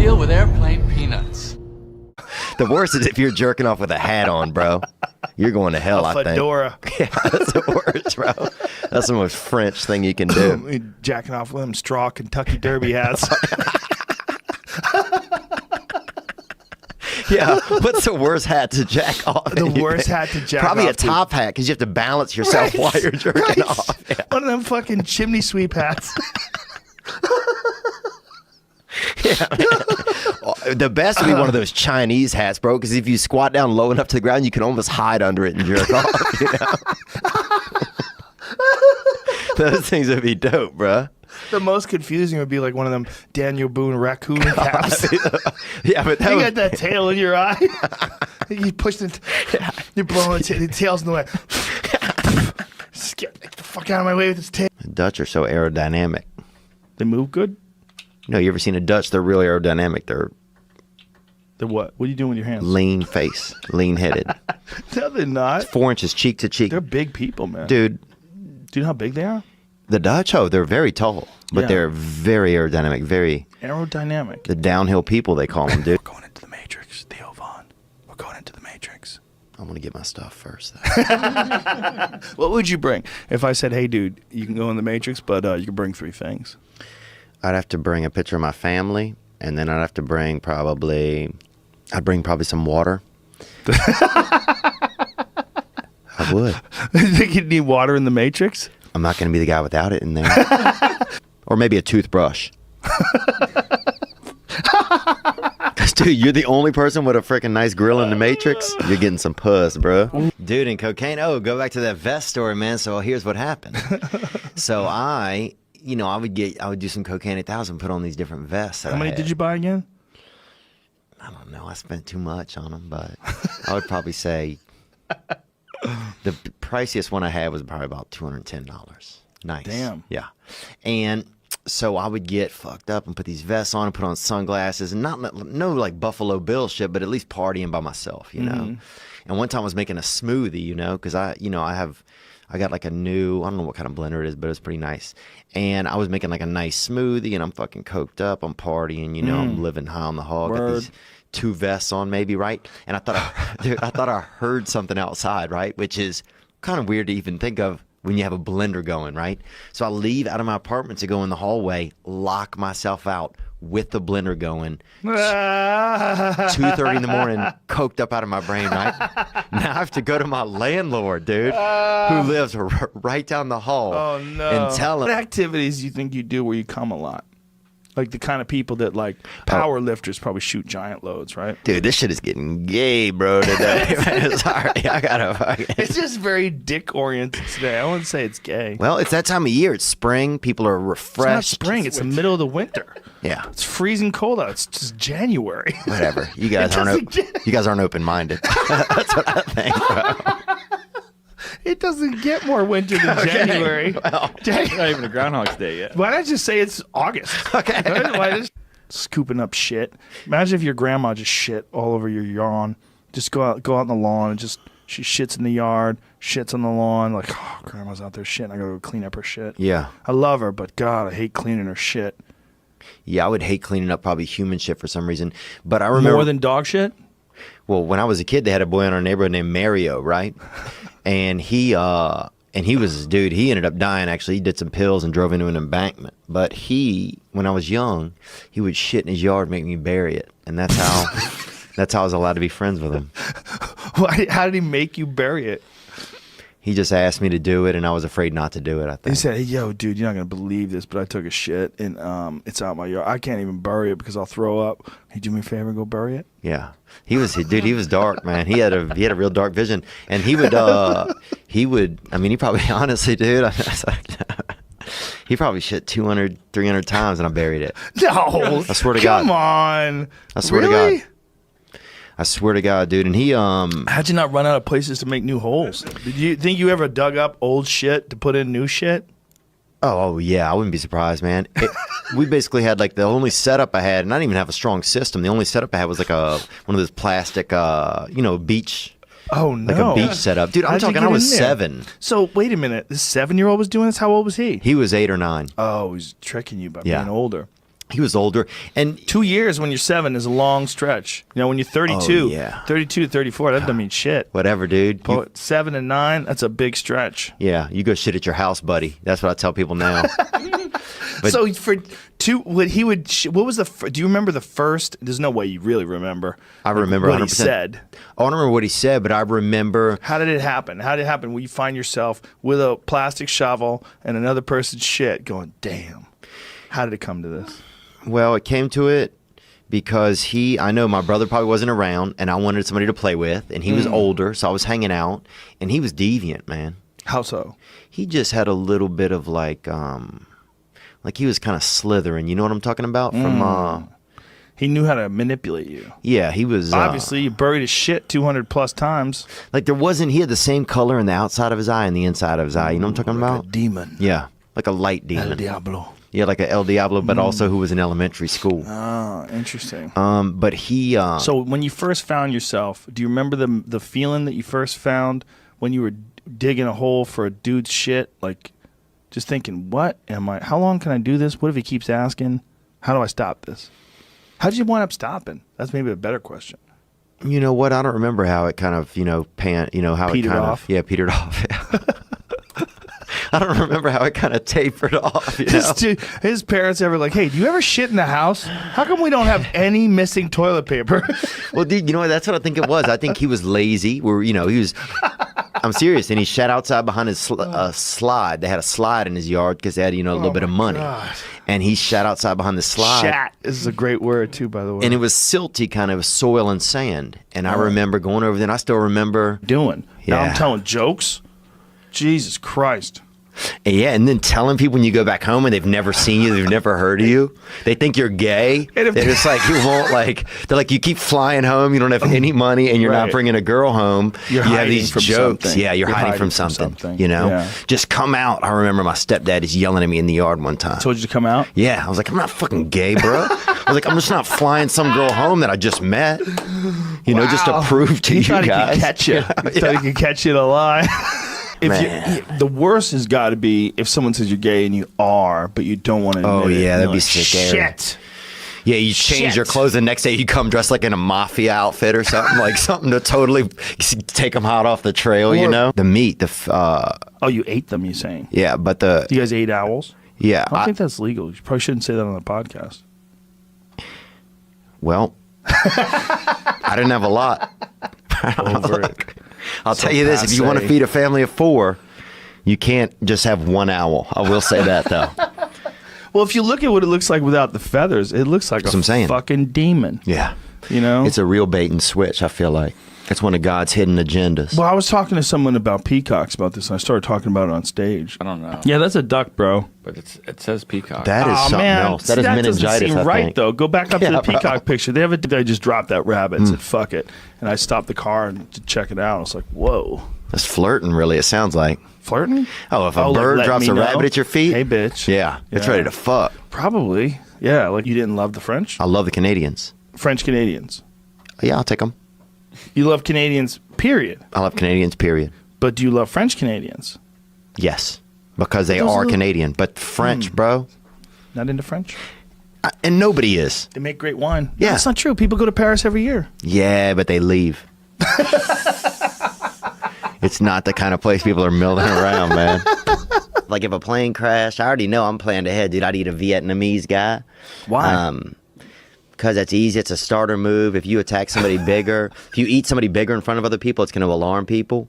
deal with airplane peanuts. The worst is if you're jerking off with a hat on, bro. You're going to hell, I think. Fedora. Yeah, that's the worst, bro. That's the most French thing you can do. Jacking off with them straw Kentucky Derby hats. Yeah, what's the worst hat to jack off? The worst hat to jack Probably off. a top hat because you have to balance yourself while you're jerking off. Yeah. One of them fucking chimney sweep hats. Yeah, the best would be one of those Chinese hats, bro, because if you squat down low enough to the ground, you can almost hide under it and jerk off, you know? Those things would be dope, bro. The most confusing would be like one of them Daniel Boone raccoon caps. Yeah, but that You would... got that tail in your eye. You push the... You're blowing the tail's in the way. Just get the fuck out of my way with this tail. The Dutch are so aerodynamic. They move good? No, you ever seen a Dutch? They're really aerodynamic. They're what? What are you doing with your hands? lean face, lean headed. No, they're not. 4 inches cheek to cheek. They're big people, man. Dude, Do you know how big they are? the Dutch, oh, they're very tall, but Yeah. they're very aerodynamic, very... Aerodynamic. The downhill people, they call them, dude. We're going into the Matrix, Theo Vaughn. We're going into the Matrix. I'm going to get my stuff first, though. What would you bring? If I said, hey, dude, you can go in the Matrix, but you can bring 3 things. I'd have to bring a picture of my family, and then I'd have to bring probably... I'd bring probably some water. I would. You think you'd need water in the Matrix? I'm not going to be the guy without it in there. Or maybe a toothbrush. Because, dude, you're the only person with a freaking nice grill in the Matrix. You're getting some puss, bro. Dude, and cocaine. Oh, go back to that vest story, man. So here's what happened. So I would do some cocaine 8,000, put on these different vests. How many did you buy again? I don't know. I spent too much on them, but I would probably say the priciest one I had was probably about $210. Nice. Damn. Yeah. And so I would get fucked up and put these vests on and put on sunglasses and no like Buffalo Bill shit, but at least partying by myself, you know. And one time I was making a smoothie, you know, because I got like a new, I don't know what kind of blender it is, but it was pretty nice. And I was making like a nice smoothie and I'm fucking coked up, I'm partying, you know, I'm living high on the hog. Got these 2 vests on maybe, right? And I thought I heard something outside, right? Which is kind of weird to even think of when you have a blender going, right? So I leave out of my apartment to go in the hallway, lock myself out with the blender going. 2:30 in the morning, coked up out of my brain, right? Now I have to go to my landlord, dude, who lives right down the hall. Oh, no. And tell him. What activities do you think you do where you come a lot? Like the kind of people that like power lifters probably shoot giant loads, right? Dude, this shit is getting gay, bro, today. Man, sorry, I gotta fucking... It's just very dick-oriented today. I wouldn't say it's gay. Well, it's that time of year. It's spring. People are refreshed. It's not spring. It's the middle of the winter. Yeah. It's freezing cold out. It's just January. Whatever. You guys aren't open-minded. That's what I think, bro. It doesn't get more winter than January. Well, It's not even a Groundhog's Day yet. Why not just say it's August? Okay. Why just scooping up shit? Imagine if your grandma just shit all over your lawn. Just go out in the lawn and just she shits in the yard, shits on the lawn. Like, oh, grandma's out there shitting. I gotta go clean up her shit. Yeah. I love her, but God, I hate cleaning her shit. Yeah, I would hate cleaning up probably human shit for some reason. But I remember... More than dog shit? Well, when I was a kid, they had a boy in our neighborhood named Mario, right? And he was, dude, he ended up dying, actually. He did some pills and drove into an embankment. But when I was young, he would shit in his yard, make me bury it. And that's how I was allowed to be friends with him. How did he make you bury it? He just asked me to do it, and I was afraid not to do it, I think. He said, hey, yo, dude, you're not going to believe this, but I took a shit, and it's out my yard. I can't even bury it because I'll throw up. Hey, do me a favor and go bury it? Yeah. He was dark, man. He had a real dark vision. And he would, I mean, he probably, honestly, dude, he probably shit 200, 300 times, and I buried it. No. I swear to God. Come on. I swear to God. I swear to God, dude. And he, how'd you not run out of places to make new holes? Did you think you ever dug up old shit to put in new shit? Oh yeah, I wouldn't be surprised, man. We basically had like the only setup I had, and I didn't even have a strong system. The only setup I had was like one of those plastic, beach. Oh no, like a beach setup, dude. I'm talking. I was 7. So wait a minute, this 7-year-old was doing this. How old was he? He was 8 or 9. Oh, he's tricking you by being older. He was older, and 2 years when you're 7 is a long stretch. You know, when you're 32, Oh, yeah. 32, 34, that doesn't mean shit. whatever, dude. But 7 and 9, that's a big stretch. Yeah, you go shit at your house, buddy. That's what I tell people now. But- So for what was the? Do you remember the first? There's no way you really remember. I remember what 100%. he said. I don't remember what he said, but I remember. How did it happen? How did it happen? Will you find yourself with a plastic shovel and another person's shit, going, "Damn"? How did it come to this? Well, it came to it because I know my brother probably wasn't around, and I wanted somebody to play with, and he was older, so I was hanging out, and he was deviant, man. How so? He just had a little bit of like he was kind of slithering. You know what I'm talking about? From He knew how to manipulate you. yeah, he was Obviously, you buried his shit 200 plus times. like he had the same color in the outside of his eye and the inside of his eye. You know what I'm talking Like about? a demon. Yeah, like a light El demon. Diablo. Yeah, like a El Diablo, but also who was in elementary school. Oh, interesting. But he So when you first found yourself, do you remember the feeling that you first found when you were digging a hole for a dude's shit? Like, just thinking, what am I? How long can I do this? What if he keeps asking? How do I stop this? How did you wind up stopping? That's maybe a better question. You know what? I don't remember how it kind of, how Petered it kind off? of, yeah, petered off. I don't remember how it kind of tapered off. His parents ever like, hey, do you ever shit in the house? How come we don't have any missing toilet paper? Well, dude, you know what? That's what I think it was. I think he was lazy. He was. I'm serious. And he sat outside behind his slide. They had a slide in his yard because they had, a little bit of money. God. And he sat outside behind the slide. Shat. This is a great word too, by the way. And it was silty, kind of soil and sand. And I remember going over there, and I still remember. Doing. Now Yeah. I'm telling jokes. Jesus Christ. Yeah, and then telling people when you go back home and they've never seen you, they've never heard of you, they think you're gay. And if- They're just like, you won't they're like, you keep flying home, you don't have any money, and you're Right. not bringing a girl home. You're you have hiding these from jokes. something. Yeah, you're hiding from something. Yeah. Just come out. I remember my stepdad is yelling at me in the yard one time. Told you to come out? Yeah, I was like, I'm not fucking gay, bro. I was like, I'm just not flying some girl home that I just met. Just to prove to He you thought guys. he could catch you. He thought he could catch you in a lie. Man. The worst has got to be if someone says you're gay and you are, but you don't want to admit Oh, it. yeah, You're that'd be like, scary. Shit. Yeah, you change your Shit. clothes, the next day you come dressed like in a mafia outfit or something, like something to totally take them hot off the trail, Or- The meat, Oh, you ate them, you're saying? yeah, but You guys ate owls? yeah, I don't think that's legal. You probably shouldn't say that on the podcast. well, I didn't have a lot. Over it. I'll tell you this, if you want to passe. feed a family of 4, you can't just have one owl. I will say that, though. Well, if you look at what it looks like without the feathers, it looks like That's what I'm saying. fucking demon. Yeah. You know? It's a real bait and switch, I feel like. It's one of God's hidden agendas. Well, I was talking to someone about peacocks about this, and I started talking about it on stage. I don't know. Yeah, that's a duck, bro. But it says peacock. That is something else. See, That is meningitis, doesn't seem I right, think. though. Go back up to Yeah, the peacock bro. picture. I just dropped that rabbit and said, fuck it. And I stopped the car and to check it out. I was like, whoa. That's flirting, really, it sounds like. Flirting? Oh, if a like, bird let drops me a know. rabbit at your feet? Hey, bitch. Yeah, it's Yeah. ready to fuck. Probably. Yeah, like you didn't love the French? I love the Canadians. French Canadians. Yeah, I'll take them. You love Canadians, period. I love Canadians, period. But do you love French Canadians? Yes, because they Those are are- Canadian. But French, bro, Not into French? and nobody is. They make great wine. Yeah. That's not true. People go to Paris every year. Yeah, but they leave. It's not the kind of place people are milling around, man. Like if a plane crashed, I already know I'm planned ahead, dude. I'd eat a Vietnamese guy. Why? Because that's easy. It's a starter move. If you attack somebody bigger, if you eat somebody bigger in front of other people, it's going to alarm people.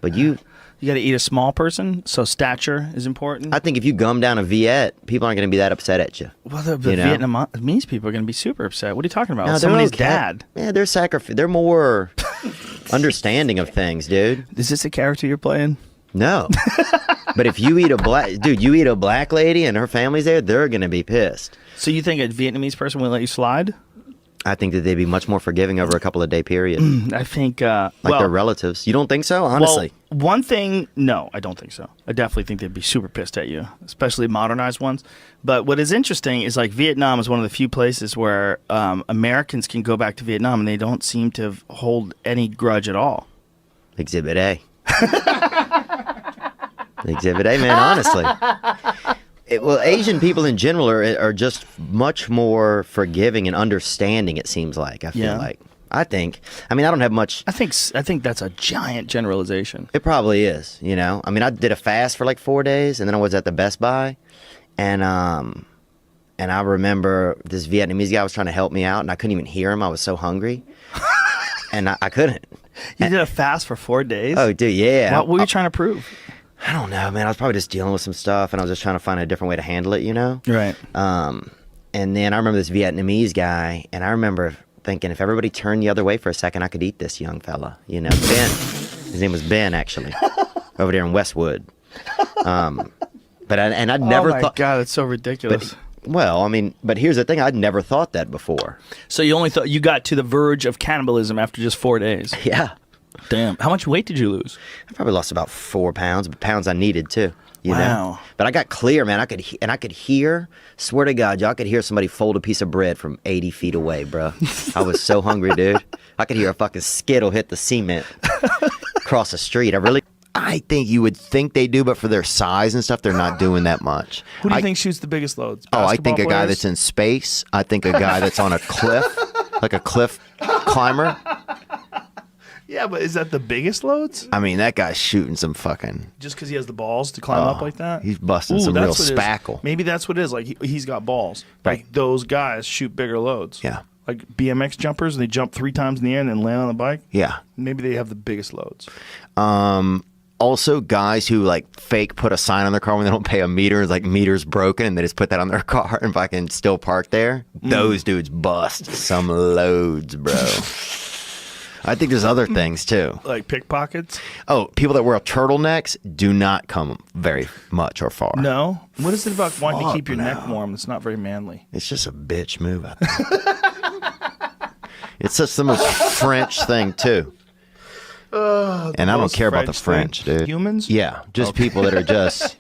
But you You got to eat a small person, so stature is important. I think if you gum down a Viet, people aren't going to be that upset at you. Well, the You know? Vietnamese people are going to be super upset. What are you talking about? No, they're Somebody's okay. dad. Yeah, they're more understanding of things, dude. Is this a character you're playing? No. But if you eat you eat a black lady and her family's there, they're going to be pissed. So you think a Vietnamese person will let you slide? I think that they'd be much more forgiving over a couple of day period. I think, Like their relatives. You don't think so? Honestly. Well, one thing, no, I don't think so. I definitely think they'd be super pissed at you, especially modernized ones. But what is interesting is like Vietnam is one of the few places where Americans can go back to Vietnam and they don't seem to hold any grudge at all. Exhibit A. Exhibit A, man, honestly. Well, Asian people in general are just much more forgiving and understanding. It seems like I feel like. I think. I mean, I don't have much. I think that's a giant generalization. It probably is. You know. I mean, I did a fast for like 4 days, and then I was at the Best Buy, and I remember this Vietnamese guy was trying to help me out, and I couldn't even hear him. I was so hungry, and I couldn't. You did a fast for 4 days? Oh, dude, yeah. What were you trying to prove? I don't know, man. I was probably just dealing with some stuff, and I was just trying to find a different way to handle it, you know? Right. And then I remember this Vietnamese guy, and I remember thinking if everybody turned the other way for a second, I could eat this young fella, you know? Ben. His name was Ben, actually, over there in Westwood. I'd never thought. Oh my God, it's so ridiculous. Well, I mean, but here's the thing. I'd never thought that before. So you only thought you got to the verge of cannibalism after just 4 days? Yeah. Damn. How much weight did you lose? I probably lost about 4 pounds, but pounds I needed too. You Wow. know? But I got clear, man. I could hear, swear to God, y'all could hear somebody fold a piece of bread from 80 feet away, bro. I was so hungry, dude. I could hear a fucking skittle hit the cement across the street. I think you would think they do, but for their size and stuff, they're not doing that much. Who do you think shoots the biggest loads? I think a guy Basketball that's in space. I think a guy that's on a cliff, like a cliff climber. Yeah, but is that the biggest loads? I mean, that guy's shooting some fucking... Just because he has the balls to climb up like that? He's busting some real that's what it is. spackle. Maybe that's what it is. Like, he's got balls. Right. Like, those guys shoot bigger loads. Yeah. Like BMX jumpers, and they jump 3 times in the air and then land on the bike. Yeah. Maybe they have the biggest loads. Also, guys who like fake put a sign on their car when they don't pay a meter, is like meter's broken, and they just put that on their car and fucking still park there. Those dudes bust some loads, bro. I think there's other things too. Like pickpockets? Oh, people that wear turtlenecks do not come very much or far. No. What is it about wanting to keep your no. neck warm? It's not very manly. It's just a bitch move, I think. It's just the most French thing too. And I don't care about the French, dude. Humans? Yeah, just people that are just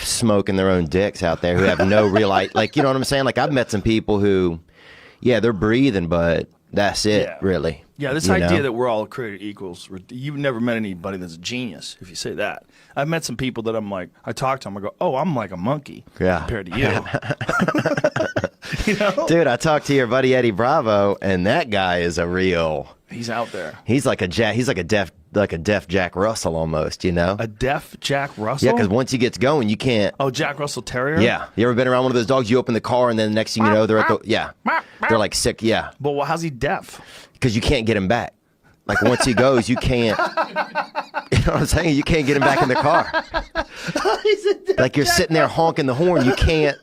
smoking their own dicks out there who have no real like, you know what I'm saying? Like, I've met some people who, yeah, they're breathing, but that's it, really. Yeah, this idea that we're all created equals. You've never met anybody that's a genius if you say that. I've met some people that I'm like, I talk to them, I go, oh, I'm like a monkey compared to you. You know? Dude, I talked to your buddy Eddie Bravo, and that guy is a real... He's out there. He's like a deaf Jack Russell almost, you know? A deaf Jack Russell? Yeah, because once he gets going, you can't... Oh, Jack Russell Terrier? Yeah. You ever been around one of those dogs? You open the car, and then the next thing you know, they're at the... Yeah. They're like sick, yeah. But how's he deaf? Because you can't get him back. Like, once he goes, you can't... You know what I'm saying? You can't get him back in the car. Like, you're sitting there honking the horn, you can't...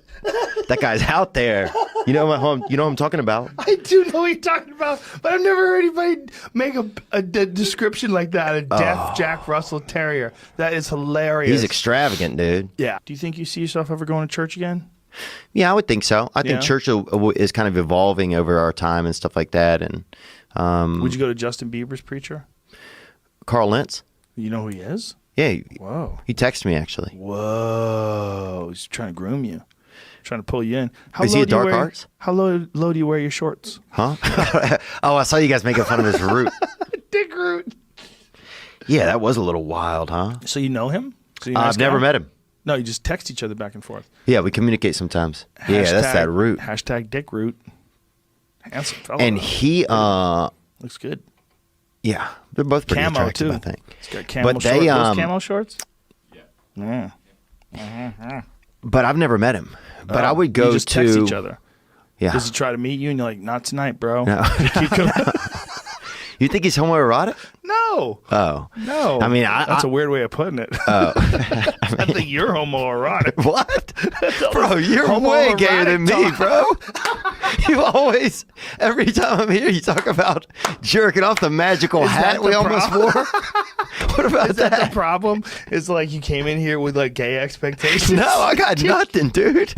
That guy's out there. You know what I'm talking about? I do know what you're talking about, but I've never heard anybody make a description like that. A deaf Jack Russell Terrier. That is hilarious. He's extravagant, dude. Yeah. Do you think you see yourself ever going to church again? Yeah, I would think so. I think Yeah. church is kind of evolving over our time and stuff like that. And Would you go to Justin Bieber's preacher? Carl Lentz? You know who he is? Yeah. Whoa. He texted me, actually. Whoa. He's trying to groom you. Trying to pull you in. Is he a dark arts? How low do you wear your shorts? Huh? Oh, I saw you guys making fun of his root. Dick root. Yeah, that was a little wild, huh? So you know him? So I've never met him. No, you just text each other back and forth. Yeah, we communicate sometimes. Yeah, that's that root. Hashtag dick root. Handsome fella. And he, looks good. yeah, they're both pretty Camo attractive, too. I think. He's got camo But shorts. they, Those camo shorts? Yeah. But I've never met him. But I would go you just to text each other. Yeah. Does he try to meet you and you're like, not tonight, bro? No. Keep coming. You think he's homoerotic? No. Oh. No. I mean, that's a weird way of putting it. Oh. I think you're homoerotic. What? Bro, you're way gayer than me, bro. You always, every time I'm here, you talk about jerking off the magical hat we almost wore. What about Is that? that the problem? It's like you came in here with like gay expectations. No, I got nothing, dude.